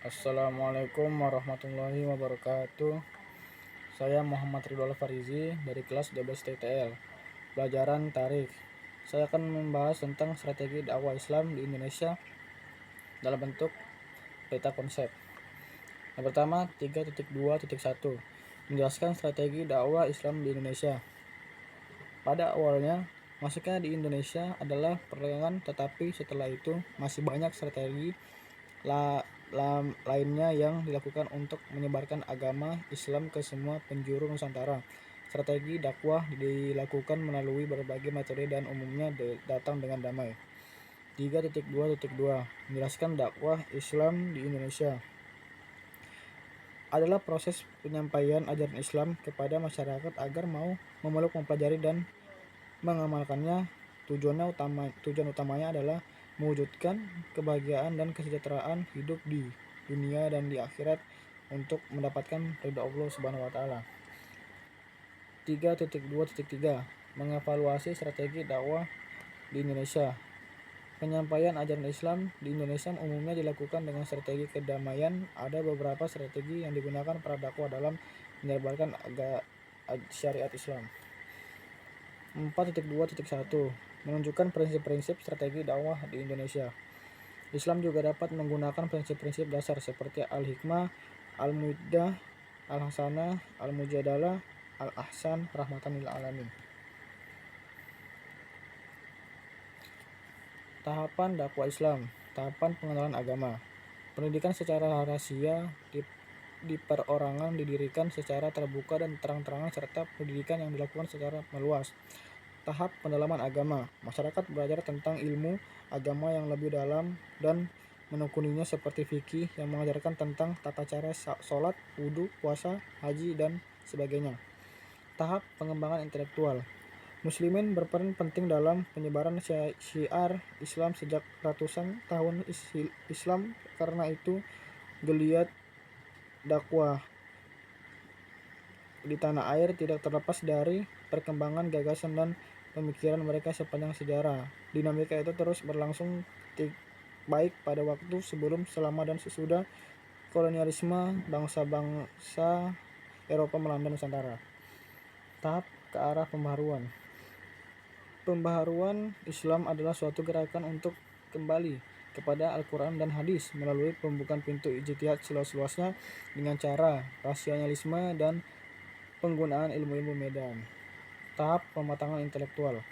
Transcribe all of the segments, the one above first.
Assalamualaikum warahmatullahi wabarakatuh. Saya Muhammad Ridwan Farizi dari kelas 12 TTL, pelajaran Tarikh. Saya akan membahas tentang strategi dakwah Islam di Indonesia dalam bentuk peta konsep. Yang pertama, 3.2.1 menjelaskan strategi dakwah Islam di Indonesia. Pada awalnya, masuknya di Indonesia adalah perdagangan, tetapi setelah itu masih banyak strategi lainnya yang dilakukan untuk menyebarkan agama Islam ke semua penjuru Nusantara. Strategi dakwah dilakukan melalui berbagai metode dan umumnya datang dengan damai. 3.2.2 menjelaskan dakwah Islam di Indonesia adalah proses penyampaian ajaran Islam kepada masyarakat agar mau memeluk, mempelajari, dan mengamalkannya. Tujuan utamanya adalah mewujudkan kebahagiaan dan kesejahteraan hidup di dunia dan di akhirat untuk mendapatkan ridha Allah Subhanahu wa taala. 3.2.3 mengevaluasi strategi dakwah di Indonesia. Penyampaian ajaran Islam di Indonesia umumnya dilakukan dengan strategi kedamaian. Ada beberapa strategi yang digunakan para dakwah dalam menyebarkan syariat Islam. 4.2.1 menunjukkan prinsip-prinsip strategi dakwah di Indonesia. Islam juga dapat menggunakan prinsip-prinsip dasar seperti al-hikmah, al-muiddah, al-hasanah, al-mujadalah, al-ahsan, rahmatan lil alamin. Tahapan dakwah Islam. Tahapan pengenalan agama. Pendidikan secara rahasia di perorangan didirikan secara terbuka dan terang-terangan, serta pendidikan yang dilakukan secara meluas. Tahap pendalaman agama. Masyarakat belajar tentang ilmu agama yang lebih dalam dan menekuninya seperti fikih yang mengajarkan tentang tata cara sholat, wudhu, puasa, haji, dan sebagainya. Tahap pengembangan intelektual. Muslimin berperan penting dalam penyebaran syiar Islam sejak ratusan tahun Islam. Karena itu, geliat dakwah di tanah air tidak terlepas dari perkembangan gagasan dan pemikiran mereka sepanjang sejarah. Dinamika itu terus berlangsung baik pada waktu sebelum, selama, dan sesudah kolonialisme bangsa-bangsa Eropa melanda Nusantara. Tahap ke arah pembaharuan. Pembaharuan Islam adalah suatu gerakan untuk kembali kepada Al-Quran dan Hadis melalui pembukaan pintu ijtihad seluas-luasnya dengan cara rasionalisme dan penggunaan ilmu-ilmu medan. Tahap pematangan intelektual.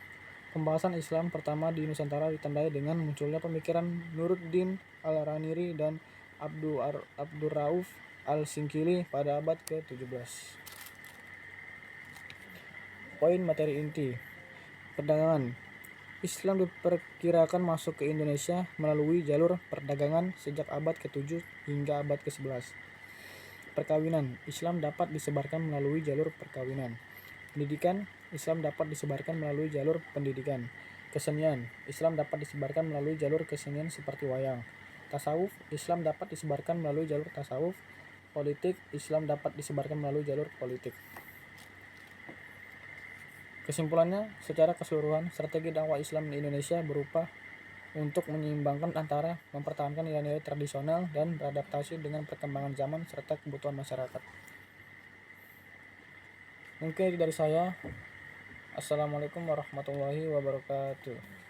Pembahasan Islam pertama di Nusantara ditandai dengan munculnya pemikiran Nuruddin Al-Raniri dan Abdurrauf Al-Singkili pada abad ke-17. Poin materi inti. Perdagangan. Islam diperkirakan masuk ke Indonesia melalui jalur perdagangan sejak abad ke-7 hingga abad ke-11. Perkawinan. Islam dapat disebarkan melalui jalur perkawinan. Pendidikan. Islam dapat disebarkan melalui jalur pendidikan. Kesenian. Islam dapat disebarkan melalui jalur kesenian seperti wayang. Tasawuf. Islam dapat disebarkan melalui jalur tasawuf. Politik. Islam dapat disebarkan melalui jalur politik. Kesimpulannya, secara keseluruhan, strategi dakwah Islam di Indonesia berupa untuk menyeimbangkan antara mempertahankan nilai-nilai tradisional dan beradaptasi dengan perkembangan zaman serta kebutuhan masyarakat. Mungkin itu dari saya. Assalamualaikum warahmatullahi wabarakatuh.